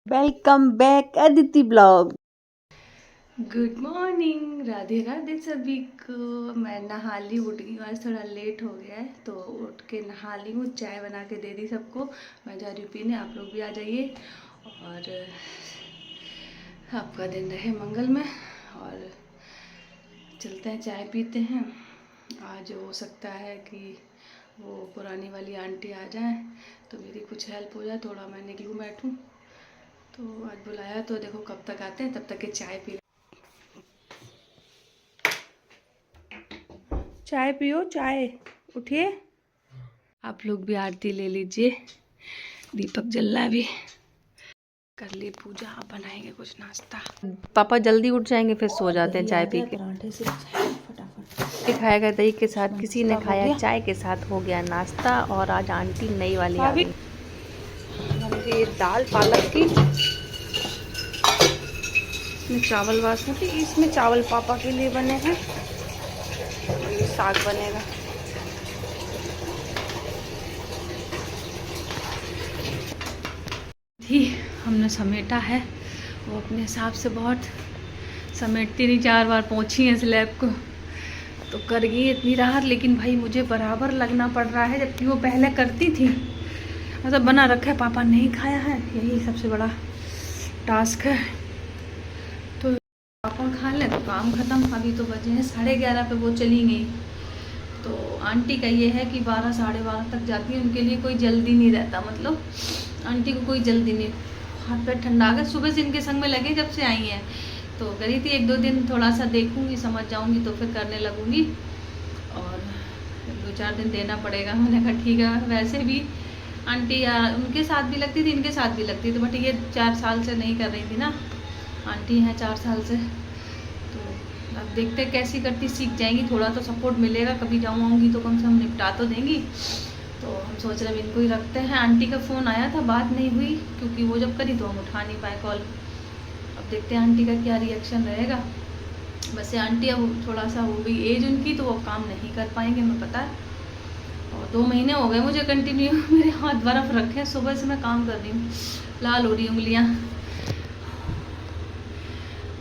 Welcome back Aditi blog. Good morning, Radhe Radhe सभी को। मैं नहा ली, उठ गई, आज थोड़ा लेट हो गया है तो उठ के नहा ली हूँ, चाय बना के दे दी सबको। मैं जा रही हूँ पीने, आप लोग भी आ जाइए और आपका दिन रहे मंगलमय। और चलते हैं, चाय पीते हैं। आज हो सकता है कि वो पुरानी वाली आंटी आ जाए तो मेरी कुछ हेल्प हो जाए, थोड़ा मैं निकलूँ बैठूँ। तो आज बुलाया तो देखो कब तक आते हैं, तब तक के चाय पी। चाय पियो, चाय। उठिए, आप लोग भी आरती ले लीजिए। दीपक जल रहा है अभी। कर ली पूजा, अब बनाएंगे कुछ नाश्ता। पापा जल्दी उठ जाएंगे फिर सो जाते हैं चाय पी के। पराठे से फटाफट खाएगा दही के साथ, किसी ने खाया चाय के साथ। हो गया नाश्ता। और आज आंटी नई वाली आ गई। ये दाल पालक की, इसमें चावल बासमती, इसमें चावल पापा के लिए बने हैं। ये साग बनेगा। थी हमने समेटा है, वो अपने हिसाब से बहुत समेटती नहीं, 4 बार पहुँची है स्लैब को तो कर गई इतनी राहत। लेकिन भाई मुझे बराबर लगना पड़ रहा है, जबकि वो पहले करती थी। मतलब बना रखा है, पापा नहीं खाया है, यही सबसे बड़ा टास्क है। तो पापा खा लें तो काम ख़त्म। अभी तो बजे हैं 11:30 पे वो चली गई। तो आंटी का ये है कि 12 साढ़े 12 तक जाती है, उनके लिए कोई जल्दी नहीं रहता। मतलब आंटी को कोई जल्दी नहीं, हाथ पैर ठंडा गए। सुबह से इनके संग में लगे जब से आई हैं, तो करी थी 1-2 दिन थोड़ा सा देखूंगी, समझ जाऊंगी तो फिर करने लगूंगी। और 2-4 दिन देना पड़ेगा। मैंने कहा ठीक है। वैसे भी आंटी उनके साथ भी लगती थी, इनके साथ भी लगती थी, बट ये 4 साल से नहीं कर रही थी ना, आंटी हैं 4 साल से। तो अब देखते कैसी करती, सीख जाएंगी, थोड़ा तो सपोर्ट मिलेगा। कभी आऊँगी तो कम से कम निपटा तो देंगी। तो हम सोच रहे हैं इनको ही रखते हैं। आंटी का फ़ोन आया था, बात नहीं हुई, क्योंकि वो जब करी तो हम उठा नहीं पाए कॉल। अब देखते हैं आंटी का क्या रिएक्शन रहेगा। वैसे आंटी अब थोड़ा सा हो गई एज उनकी, तो वो काम नहीं कर पाएंगे, हमें पता है। और 2 महीने हो गए मुझे कंटिन्यू मेरे हाथ बर्फ़ रखे, सुबह से मैं काम कर रही हूँ, लाल हो रही उंगलियाँ।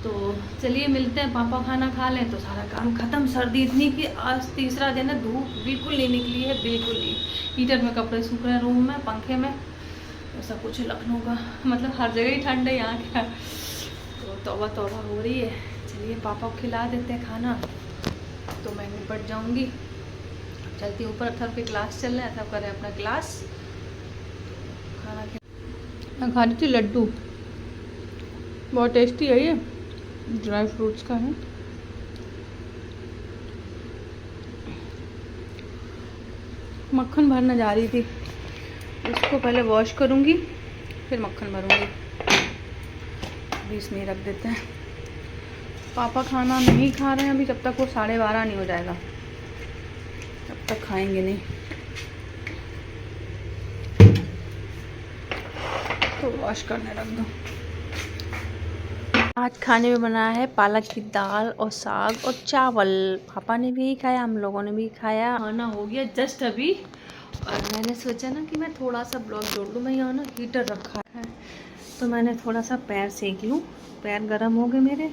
तो चलिए मिलते हैं, पापा खाना खा लें तो सारा काम ख़त्म। सर्दी इतनी कि आज तीसरा दिन है, धूप बिल्कुल नहीं निकली है, बिल्कुल नहीं। हीटर में कपड़े सूख रहे हैं, रूम में पंखे में। ऐसा कुछ लखनऊ का, मतलब हर जगह ही ठंड है यहाँ का। तो तौबा तौबा हो रही है। चलिए पापा को खिला देते हैं खाना तो मैं निपट जाऊँगी। चलती ऊपर, अथर के क्लास चल रहे हैं, अथर करें अपना क्लास। खाना मैं खा रही थी लड्डू, बहुत टेस्टी है, ये ड्राई फ्रूट्स का है। मक्खन भरने जा रही थी, इसको पहले वॉश करूँगी फिर मक्खन भरूँगी। अभी इसमें रख देते हैं। पापा खाना नहीं खा रहे हैं अभी, जब तक वो 12:30 नहीं हो जाएगा तब तक खाएंगे नहीं। तो वॉश करने रख दो। आज खाने में बना है पालक की दाल और साग और चावल। पापा ने भी खाया, हम लोगों ने भी खाया। खाना हो गया जस्ट अभी। और मैंने सोचा ना कि मैं थोड़ा सा ब्लॉग जोड़ लूँ। मैं यहाँ ना हीटर रखा है तो मैंने थोड़ा सा पैर सेक लूँ, पैर गर्म हो गए मेरे।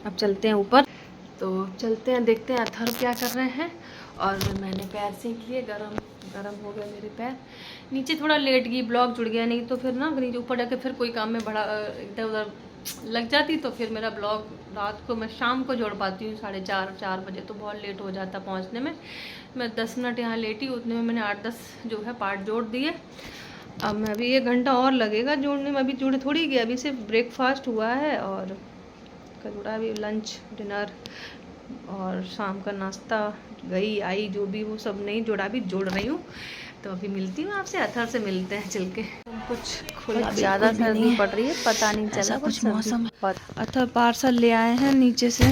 अब चलते हैं ऊपर, तो चलते हैं, देखते हैं अथर क्या कर रहे हैं। और मैंने पैर सेक लिए, गरम हो गए मेरे पैर। नीचे थोड़ा लेट गई, ब्लॉग जुड़ गया, नहीं तो फिर ना नीचे ऊपर जाके फिर कोई काम में बड़ा इधर उधर लग जाती तो फिर मेरा ब्लॉग रात को, मैं शाम को जोड़ पाती हूँ 4:30 बजे, तो बहुत लेट हो जाता पहुँचने में। मैं 10 मिनट यहाँ लेटी, उतने में मैंने 8-10 जो है पार्ट जोड़ दिए। अब मैं अभी 1 घंटा और लगेगा जोड़ने में। अभी जुड़े थोड़ी गया, अभी सिर्फ ब्रेकफास्ट हुआ है और जुड़ा अभी लंच डिनर और शाम का नाश्ता, गई आई जो भी वो सब नहीं जोड़ा, अभी जोड़ रही हूँ। तो अभी मिलती हूँ आपसे, अथर से मिलते हैं चल के। कुछ खुला, ज़्यादा सर्दी पड़ रही है, पता नहीं चला कुछ मौसम। अथर पार्सल ले आए हैं नीचे से,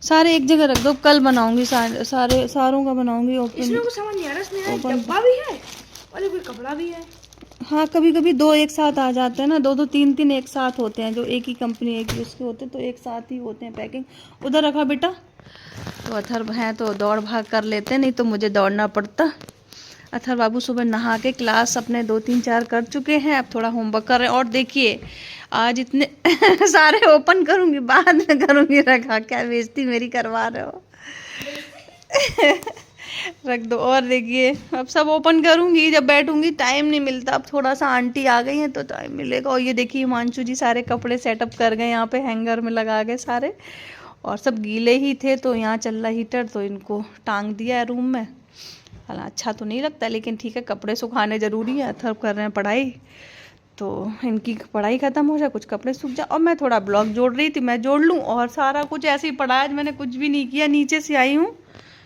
सारे एक जगह रख दो, कल बनाऊंगी सारों का बनाऊंगी। इसमें कुछ समझ नहीं आ रहा, इसमें डब्बा भी है और कोई कपड़ा भी है। हाँ, कभी कभी 2 एक साथ आ जाते हैं ना, 2-2 3-3 एक साथ होते हैं, जो एक ही कंपनी एक ही उसके होते हैं तो एक साथ ही होते हैं पैकिंग। उधर रखा बेटा। तो अथर हैं तो दौड़ भाग कर लेते हैं, नहीं तो मुझे दौड़ना पड़ता। अथर बाबू सुबह नहा के क्लास अपने 2 3 4 कर चुके हैं, अब थोड़ा होमवर्क कर रहे हैं। और देखिए आज इतने सारे ओपन करूँगी, बाद में करूँगी, रखा क्या बेइज्जती मेरी करवा रहे हो। रख दो। और देखिए अब सब ओपन करूँगी जब बैठूँगी, टाइम नहीं मिलता। अब थोड़ा सा आंटी आ गई हैं तो टाइम मिलेगा। और ये देखिए हिमांशु जी सारे कपड़े सेटअप कर गए यहाँ पे, हैंगर में लगा गए सारे, और सब गीले ही थे तो यहाँ चल रहा हीटर तो इनको टांग दिया है रूम में। हालांकि अच्छा तो नहीं लगता लेकिन ठीक है, कपड़े सुखाने ज़रूरी है। अथर कर रहे हैं पढ़ाई, तो इनकी पढ़ाई ख़त्म हो जाए, कुछ कपड़े सूख जाए। और मैं थोड़ा ब्लॉग जोड़ रही थी, मैं जोड़ लूँ। और सारा कुछ ऐसे ही पड़ा है, आज मैंने कुछ भी नहीं किया। नीचे से आई हूँ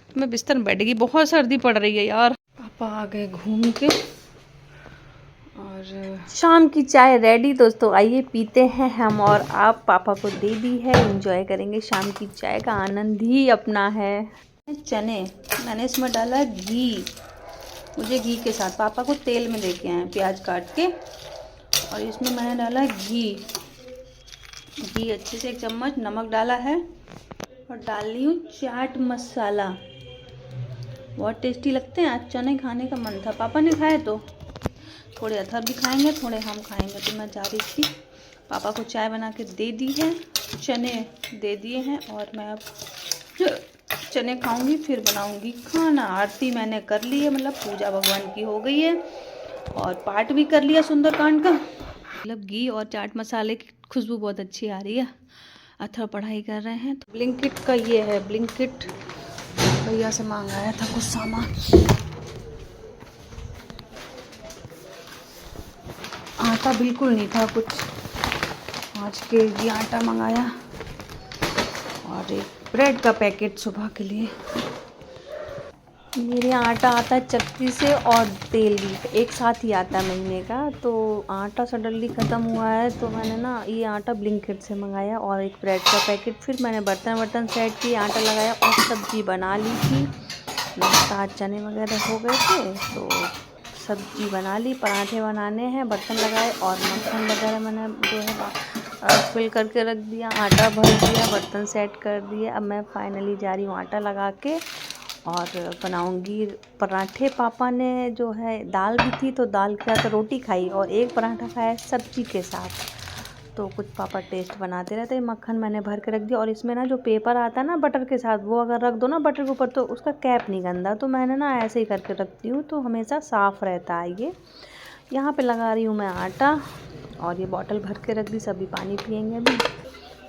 तो मैं बिस्तर में बैठ गई, बहुत सर्दी पड़ रही है यार। पापा आ गए घूम के, और शाम की चाय रेडी दोस्तों, आइए पीते हैं हम और आप। पापा को दे दी है, एंजॉय करेंगे शाम की चाय का आनंद ही अपना है। चने मैंने इसमें डाला घी, मुझे घी के साथ, पापा को तेल में लेके आए प्याज काट के, और इसमें मैंने डाला घी अच्छे से 1 चम्मच, नमक डाला है, और डाल रही हूँ चाट मसाला। बहुत टेस्टी लगते हैं। आज चने खाने का मन था, पापा ने खाए तो थोड़े अथर भी खाएंगे, थोड़े हम खाएंगे। तो मैं जा रही थी, पापा को चाय बना के दे दी है, चने दे दिए हैं, और मैं अब चने खाऊंगी, फिर बनाऊंगी खाना। आरती मैंने कर ली है, मतलब पूजा भगवान की हो गई है, और पाठ भी कर लिया सुंदरकांड का। मतलब घी और चाट मसाले की खुशबू बहुत अच्छी आ रही है। अथर पढ़ाई कर रहे हैं। तो ब्लिंकिट का ये है, ब्लिंकिट भैया से मंगाया था कुछ सामान। आटा बिल्कुल नहीं था कुछ, 5 kg आटा मंगाया, और एक ब्रेड का पैकेट सुबह के लिए। मेरे यहाँ आटा आता है चक्की से, और तेल भी एक साथ ही आता है महीने का। तो आटा सडनली ख़त्म हुआ है तो मैंने ना ये आटा ब्लिंकिट से मंगाया, और एक ब्रेड का पैकेट। फिर मैंने बर्तन सेट किए, आटा लगाया, और सब्ज़ी बना ली थी। नाश्ता चने वगैरह हो गए थे तो सब्ज़ी बना ली, पराठे बनाने हैं, बर्तन लगाए, और मक्खन वगैरह मैंने जो है फिल करके रख दिया, आटा भर दिया, बर्तन सेट कर दिए। अब मैं फाइनली जा रही हूँ आटा लगा के, और बनाऊंगी पराठे। पापा ने जो है दाल भी थी तो दाल के साथ रोटी खाई, और एक पराठा खाया सब्जी के साथ। तो कुछ पापा टेस्ट बनाते रहते। मक्खन मैंने भर के रख दिया, और इसमें ना जो पेपर आता है ना बटर के साथ, वो अगर रख दो ना बटर के ऊपर तो उसका कैप नहीं गंदा, तो मैंने ना ऐसे ही करके रखती हूँ, तो हमेशा साफ़ रहता है ये। यहाँ पे लगा रही हूँ मैं आटा, और ये बॉटल भर के रख दी, सभी पानी पियेंगे अभी।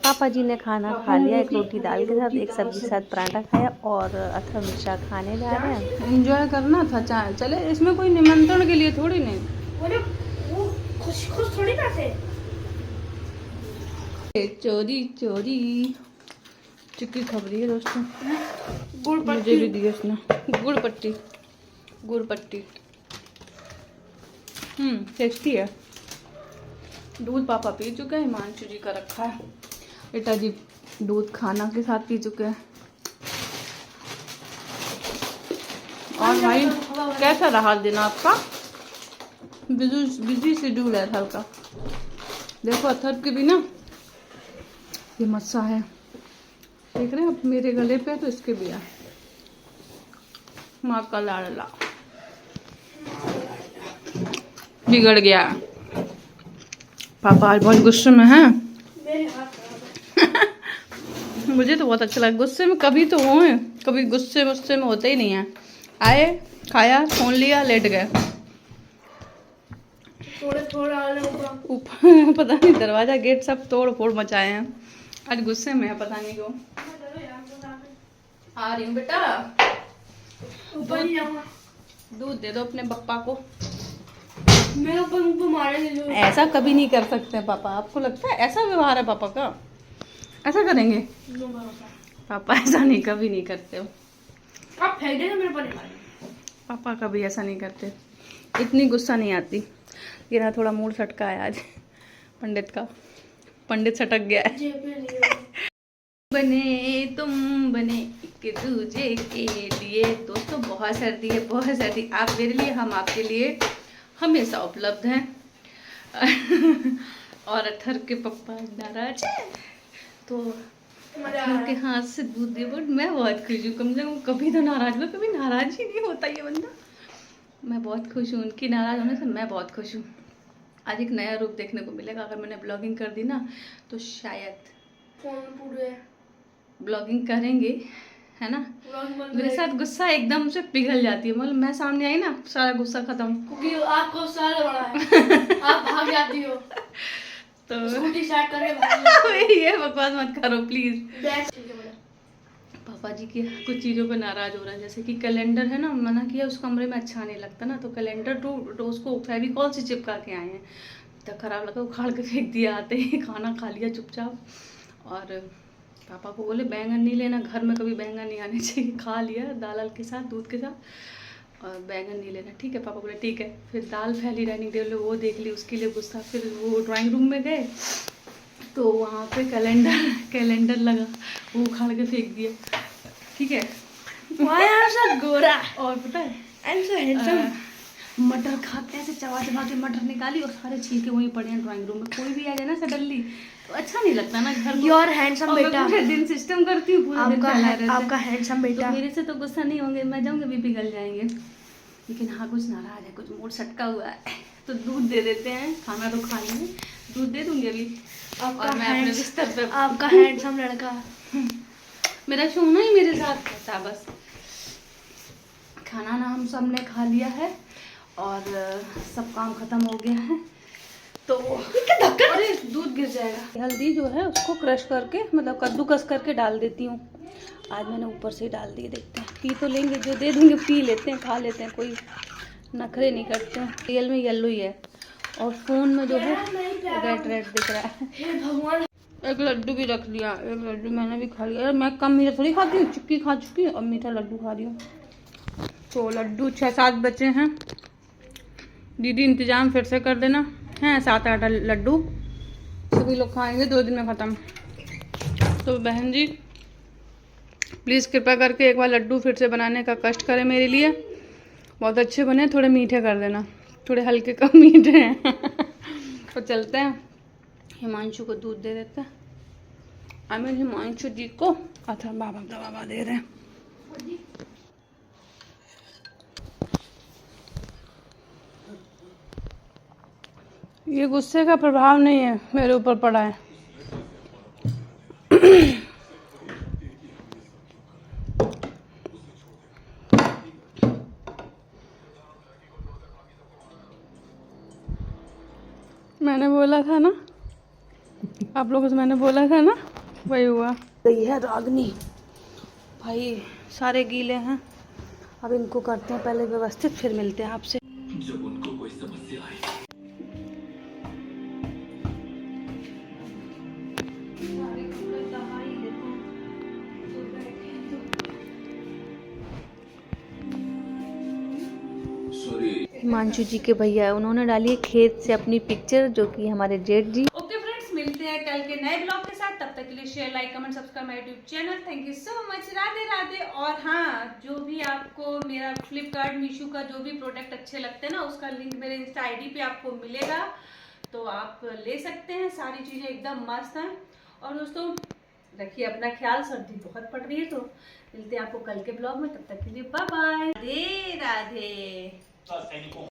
पापा जी ने खाना खा लिया, एक रोटी दाल के साथ, एक सब्जी के साथ पराठा खाया, और अथर मिर्चा खाने जा रहे हैं। एंजॉय करना था चाय, चले इसमें कोई निमंत्रण के लिए थोड़ी नहीं। वो खुश थोड़ी ना थे। चोरी चोरी चिक्की खबरी है दोस्तों, गुड़ मुझे भी दिया इसने, गुड़ पट्टी। टेस्टी है। दूध पापा पी चुके हैं, हिमांशु जी का रखा है, बेटा जी दूध खाना के साथ पी चुके हैं। और भाई कैसा रहा दिन आपका? बिजी शेड्यूल है अथर का। देखो अथर के भी ना ये मस्सा है, देख रहे हैं अब मेरे गले पे, तो इसके भी है। माँ का लाडला बिगड़ गया। पापा आज बहुत गुस्से में हैं। मुझे तो बहुत अच्छा लगा, गुस्से में कभी तो हो, कभी गुस्से में होते ही नहीं है। आए, खाया, फोन लिया, लेट गए। ऊपर पता नहीं दरवाजा गेट सब तोड़ फोड़ मचाए हैं। आज गुस्से में है, पता नहीं क्यों। आ रही हूँ बेटा, दूध दे दो अपने पप्पा को। मेरे ऊपर मारेंगे। ऐसा कभी नहीं कर सकते पापा, आपको लगता है ऐसा व्यवहार है पापा का? ऐसा करेंगे? पापा ऐसा नहीं, कभी नहीं करते हो। आप फेंक देंगे मेरे पर। पापा कभी ऐसा नहीं करते, इतनी गुस्सा नहीं आती। ये ना थोड़ा मूड सटका है आज पंडित का, पंडित सटक गया है। बने तुम बने एक दूजे के लिए। दोस्तों बहुत सर्दी है, बहुत सर्दी। आप मेरे लिए, हम आपके लिए हमेशा उपलब्ध हैं। और अथर के पप्पा नाराज है तो अथर के हाथ से दूध दे, बट मैं बहुत खुश हूँ। कम से कम कभी तो नाराज हुआ, कभी नाराज ही नहीं होता ये बंदा। मैं बहुत खुश हूँ, उनकी नाराज़ होने से मैं बहुत खुश हूँ। आज एक नया रूप देखने को मिलेगा। अगर मैंने ब्लॉगिंग कर दी ना तो शायद फोन पूरे ब्लॉगिंग करेंगे, है ना। व्लॉग बन मेरे साथ गुस्सा एकदम से पिघल जाती है, मतलब मैं सामने आई ना सारा गुस्सा खत्म। क्योंकि आपको सारा बड़ा है। आप भाग जाती हो तो स्कूटी स्टार्ट करके भाग जाती ये बकवास मत करो प्लीज। हो। बैग ठीक है मैडम। पापा जी की कुछ चीज़ों पे नाराज़ हो रहे हैं, जैसे कि कैलेंडर है ना, मना किया उस कमरे में अच्छा नहीं लगता ना, तो कैलेंडर तो उसको फेविकॉल से चिपका के आए हैं। तो खराब लगा, उखाड़ के फेंक दिया आते ही, खाना खा लिया चुपचाप। और पापा को बोले बैंगन नहीं लेना, घर में कभी बैंगन नहीं आने चाहिए। खा लिया दाल के साथ, दूध के साथ, और बैंगन नहीं लेना। ठीक है पापा बोले ठीक है। फिर दाल फैली डाइनिंग टेबल, वो देख ली, उसके लिए गुस्सा। फिर वो ड्राइंग रूम में गए तो वहाँ पे कैलेंडर लगा, वो उखाड़ के फेंक दिया। ठीक है। Why are so गोरा और पता है and so handsome? मटर खाते ऐसे चबा के मटर निकाली और सारे छिलके वहीं पड़े हैं ड्राइंग रूम में। कोई भी आ जाए ना सडनली तो अच्छा नहीं लगता ना घर को। You're handsome और मैं बेटा। पूरे दिन सिस्टम करती हूँ, पूरे दिन फैलाए रहते हैं। आपका हैंडसम तो बेटा। मेरे से तो गुस्सा नहीं होंगे, मैं जाऊँगी भी पिघल जाएंगे। लेकिन हाँ कुछ नाराज है, कुछ मूड सटका हुआ है तो दूध दे देते हैं। खाना तो खा लेंगे, दूध दे दूंगी अभी। और मैं अपने बिस्तर पे आपका हैंडसम लड़का। मेरा सोना ही मेरे साथ रहता है बस। खाना ना हम सब ने खा लिया है और सब काम खत्म हो गया है। तो अरे दूध गिर जाएगा। हल्दी जो है उसको क्रश करके, मतलब कद्दूकस करके डाल देती हूँ। आज मैंने ऊपर से ही डाल दिए, देखते हैं पी तो लेंगे, जो दे देंगे पी लेते हैं, खा लेते हैं, कोई नखरे नहीं करते हैं। रियल में येलो ही है और फोन में जो है रेड दिख रहा है। हे भगवान। एक लड्डू भी रख लिया, एक लड्डू मैंने भी खा लिया। यार मैं कम मीठा थोड़ी खाती हूँ, चिक्की खा चुकी हूँ और मीठा लड्डू खा रही हूँ। तो लड्डू 6-7 बचे हैं। दीदी इंतजाम फिर से कर देना है, 7-8 लड्डू सभी लोग खाएंगे, 2 दिन में ख़त्म। तो बहन जी प्लीज़ कृपा करके एक बार लड्डू फिर से बनाने का कष्ट करें मेरे लिए। बहुत अच्छे बने, थोड़े मीठे कर देना, थोड़े हल्के कम मीठे हैं। तो चलते हैं, हिमांशु को दूध दे देते हैं। हिमांशु जी को अच्छा बाबा दे रहे हैं। ये गुस्से का प्रभाव नहीं है, मेरे ऊपर पड़ा है। मैंने बोला था ना, आप लोगों से मैंने बोला था ना, वही हुआ। गई है रागनी भाई, सारे गीले हैं। अब इनको करते हैं पहले व्यवस्थित, फिर मिलते हैं आपसे। जब उनको कोई समस्या आए हिमांशु जी के भैया है, उन्होंने डाली है खेत से अपनी पिक्चर, जो कि हमारे जेठ जी। ओके फ्रेंड्स, मिलते हैं कल के नए ब्लॉग के साथ। तब तक के लिए share, like, comment, subscribe my YouTube channel. Thank you so much. Radhe Radhe. और हाँ, जो भी आपको मेरा फ्लिपकार्ट मीशो का जो भी प्रोडक्ट अच्छे लगते हैं ना, उसका लिंक मेरे इंस्टा आईडी पे आपको मिलेगा, तो आप ले सकते हैं। सारी चीज़ें एकदम मस्त हैं। और दोस्तों रखिए अपना ख्याल, सर्दी बहुत पड़ रही है। तो मिलते हैं आपको कल के ब्लॉग में, तब तक के लिए बाय बाय। राधे राधे।